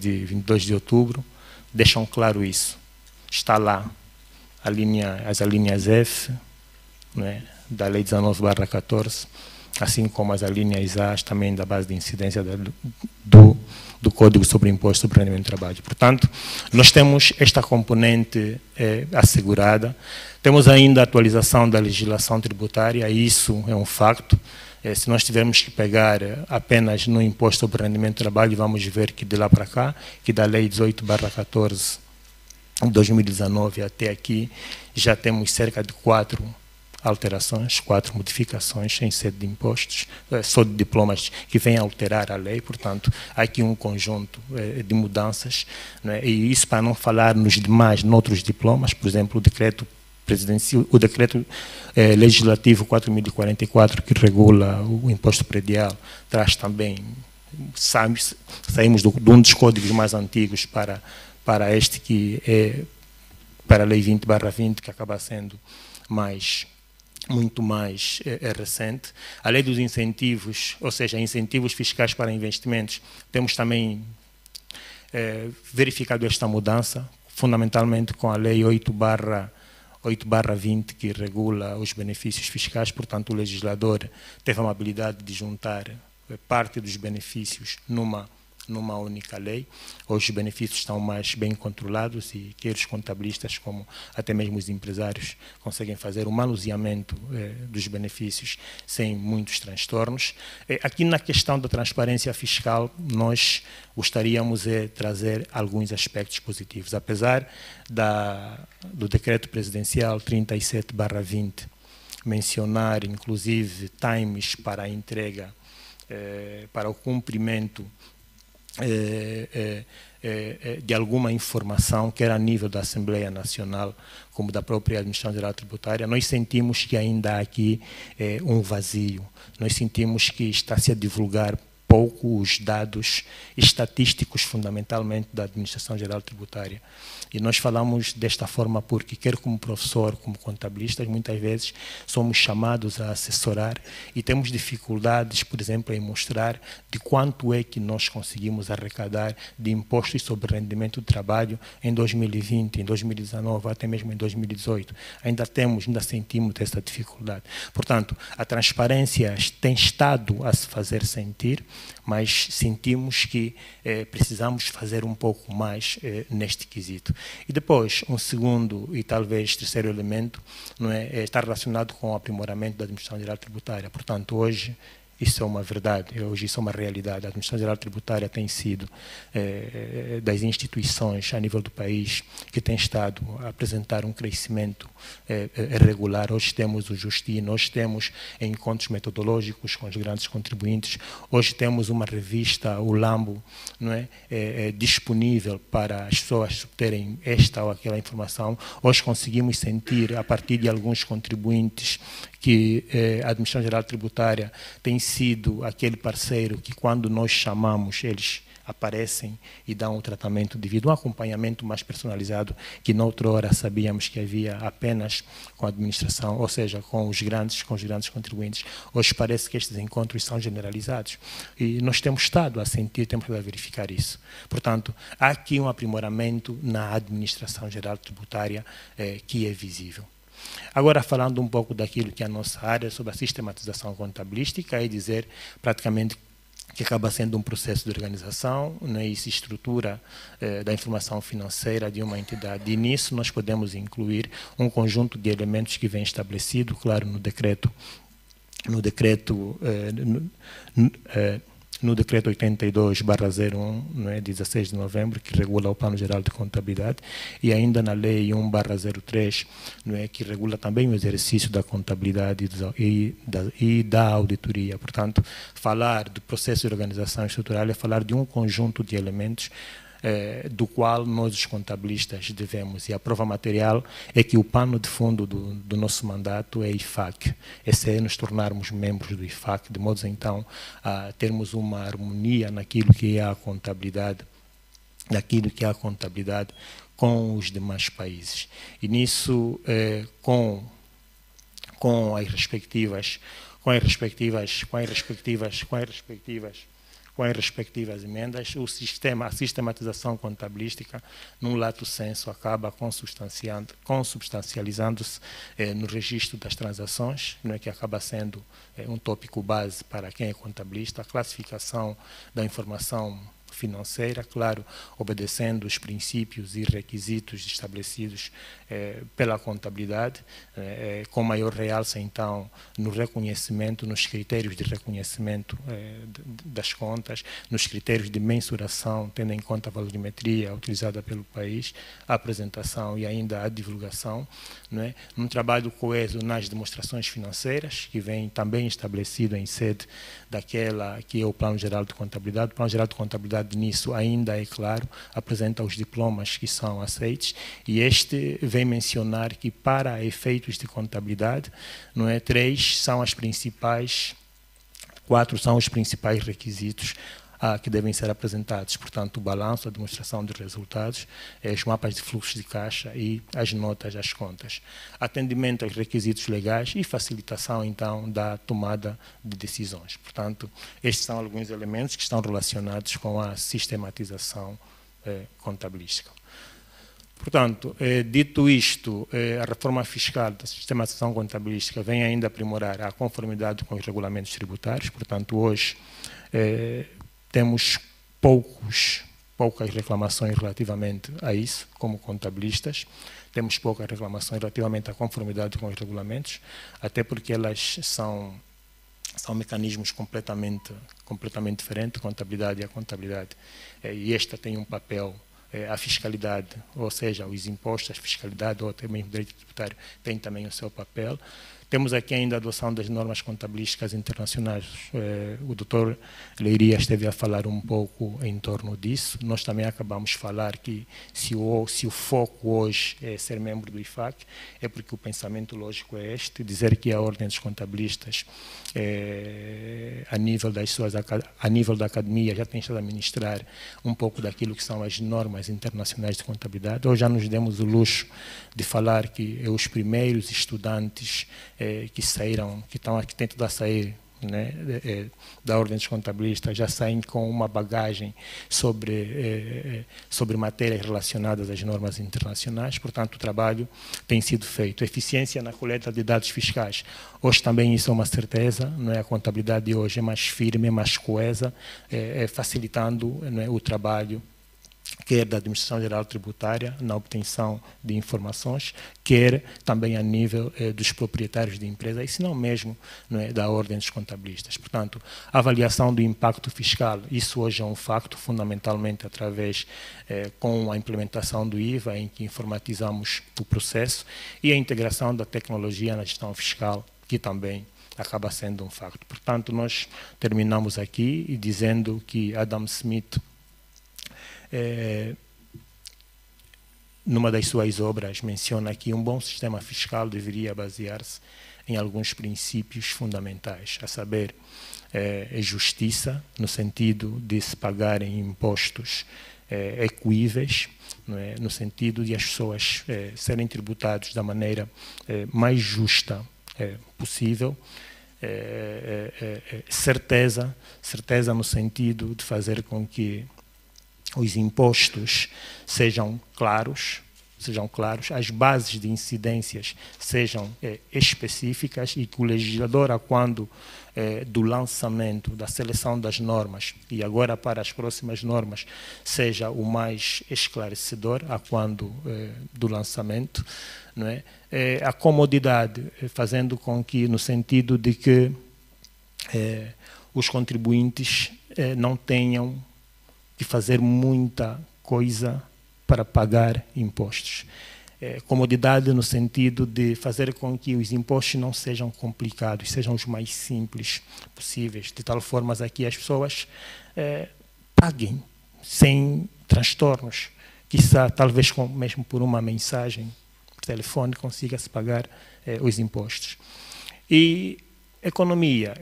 de 22 de outubro deixam claro isso. Está lá as alíneas F, né, da Lei 19/14, assim como as alíneas A também da base de incidência do Código sobre Imposto sobre Rendimento do Trabalho. Portanto, nós temos esta componente assegurada. Temos ainda a atualização da legislação tributária, isso é um facto. Se nós tivermos que pegar apenas no Imposto sobre Rendimento do Trabalho, vamos ver que de lá para cá, que da Lei 18/14 de 2019 até aqui, já temos cerca de 4 alterações, 4 modificações em sede de impostos, só de diplomas que vêm alterar a lei. Portanto, há aqui um conjunto de mudanças, né? E isso para não falar nos demais, noutros diplomas, por exemplo, o decreto presidencial, o decreto legislativo 4.044, que regula o imposto predial, traz também, saímos de um dos códigos mais antigos para este que é para a Lei 20/20, que acaba sendo muito mais recente. A Lei dos Incentivos, ou seja, incentivos fiscais para investimentos, temos também verificado esta mudança, fundamentalmente com a Lei 8/20, que regula os benefícios fiscais. Portanto, o legislador teve a amabilidade de juntar parte dos benefícios numa única lei. Hoje os benefícios estão mais bem controlados e quer os contabilistas como até mesmo os empresários conseguem fazer o manuseamento dos benefícios sem muitos transtornos. Aqui na questão da transparência fiscal, nós gostaríamos de trazer alguns aspectos positivos. Apesar do decreto presidencial 37/20 mencionar inclusive times para a entrega, para o cumprimento de alguma informação, quer a nível da Assembleia Nacional, como da própria Administração Geral Tributária, nós sentimos que ainda há aqui um vazio. Nós sentimos que está-se a divulgar pouco os dados estatísticos, fundamentalmente, da Administração Geral Tributária. E nós falamos desta forma porque, quer como professor, como contabilistas, muitas vezes somos chamados a assessorar e temos dificuldades, por exemplo, em mostrar de quanto é que nós conseguimos arrecadar de impostos sobre rendimento do trabalho em 2020, em 2019, até mesmo em 2018. Ainda sentimos essa dificuldade. Portanto, a transparência tem estado a se fazer sentir, mas sentimos que precisamos fazer um pouco mais neste quesito. E depois, um segundo e talvez terceiro elemento, não é, está relacionado com o aprimoramento da Administração Geral Tributária. Portanto, hoje, isso é uma verdade, hoje isso é uma realidade. A Administração Geral Tributária tem sido das instituições a nível do país que tem estado a apresentar um crescimento regular. Hoje temos o Justino, hoje temos encontros metodológicos com os grandes contribuintes, hoje temos uma revista, o Lambo, não é, disponível para as pessoas terem esta ou aquela informação. Hoje conseguimos sentir, a partir de alguns contribuintes, que a Administração Geral Tributária tem sido aquele parceiro que, quando nós chamamos, eles aparecem e dão o tratamento devido, um acompanhamento mais personalizado que noutra hora sabíamos que havia apenas com a administração, ou seja, com os grandes contribuintes. Hoje parece que estes encontros são generalizados e nós temos estado a sentir, temos que verificar isso. Portanto, há aqui um aprimoramento na Administração Geral Tributária que é visível. Agora, falando um pouco daquilo que é a nossa área sobre a sistematização contabilística, é dizer praticamente que acaba sendo um processo de organização, né, e se estrutura da informação financeira de uma entidade. E nisso nós podemos incluir um conjunto de elementos que vem estabelecido, claro, no decreto 82/01, né, 16 de novembro, que regula o Plano Geral de Contabilidade, e ainda na Lei 1/03, né, que regula também o exercício da contabilidade e da auditoria. Portanto, falar do processo de organização estrutural é falar de um conjunto de elementos do qual nós, os contabilistas, devemos. E a prova material é que o pano de fundo do nosso mandato é IFAC. Esse é nos tornarmos membros do IFAC, de modo então a termos uma harmonia naquilo que é a contabilidade, com os demais países. E nisso, com as respectivas com as respectivas emendas, a sistematização contabilística, num lato senso, acaba consubstancializando-se no registro das transações, não é, que acaba sendo um tópico base para quem é contabilista, a classificação da informação financeira, claro, obedecendo os princípios e requisitos estabelecidos pela contabilidade, com maior realce, então, no reconhecimento, nos critérios de reconhecimento das contas, nos critérios de mensuração, tendo em conta a valorimetria utilizada pelo país, a apresentação e ainda a divulgação, não é? Um trabalho coeso nas demonstrações financeiras, que vem também estabelecido em sede daquela que é o Plano Geral de Contabilidade. O Plano Geral de Contabilidade, nisso, ainda é claro, apresenta os diplomas que são aceitos, e este vem mencionar que, para efeitos de contabilidade, não é, 4 são os principais requisitos que devem ser apresentados. Portanto, o balanço, a demonstração de resultados, os mapas de fluxos de caixa e as notas das contas. Atendimento aos requisitos legais e facilitação, então, da tomada de decisões. Portanto, estes são alguns elementos que estão relacionados com a sistematização contabilística. Portanto, dito isto, a reforma fiscal da sistematização contabilística vem ainda aprimorar a conformidade com os regulamentos tributários. Portanto, hoje temos poucas reclamações relativamente a isso, como contabilistas. Temos poucas reclamações relativamente à conformidade com os regulamentos, até porque elas são mecanismos completamente diferentes, contabilidade e a contabilidade. E esta tem um papel, a fiscalidade, ou seja, os impostos, a fiscalidade ou até mesmo o direito tributário tem também o seu papel. Temos aqui ainda a adoção das normas contabilísticas internacionais. O doutor Leiria esteve a falar um pouco em torno disso. Nós também acabamos de falar que se o foco hoje é ser membro do IFAC, é porque o pensamento lógico é este, dizer que a Ordem dos Contabilistas, a nível da academia, já tem estado a ministrar um pouco daquilo que são as normas internacionais de contabilidade. Hoje já nos demos o luxo de falar que os primeiros estudantes que têm tudo a sair, né, da Ordem dos Contabilistas, já saem com uma bagagem sobre matérias relacionadas às normas internacionais. Portanto, o trabalho tem sido feito. Eficiência na coleta de dados fiscais. Hoje também isso é uma certeza, não é? A contabilidade de hoje é mais firme, é mais coesa, facilitando, não é, o trabalho, quer da Administração Geral Tributária, na obtenção de informações, quer também a nível dos proprietários de empresas, e se não mesmo, não é, da Ordem dos Contabilistas. Portanto, a avaliação do impacto fiscal, isso hoje é um facto, fundamentalmente através, com a implementação do IVA, em que informatizamos o processo, e a integração da tecnologia na gestão fiscal, que também acaba sendo um facto. Portanto, nós terminamos aqui e dizendo que Adam Smith, numa das suas obras, menciona que um bom sistema fiscal deveria basear-se em alguns princípios fundamentais, a saber, justiça, no sentido de se pagarem impostos equíveis, não é? No sentido de as pessoas serem tributadas da maneira mais justa possível, certeza no sentido de fazer com que os impostos sejam claros, as bases de incidências sejam específicas, e que o legislador, quando do lançamento, da seleção das normas, e agora para as próximas normas, seja o mais esclarecedor quando do lançamento, não é? A comodidade, fazendo com que, no sentido de que os contribuintes não tenham de fazer muita coisa para pagar impostos. Comodidade no sentido de fazer com que os impostos não sejam complicados, sejam os mais simples possíveis, de tal forma a que as pessoas paguem sem transtornos, quiçá talvez mesmo por uma mensagem por telefone consiga-se pagar os impostos. E economia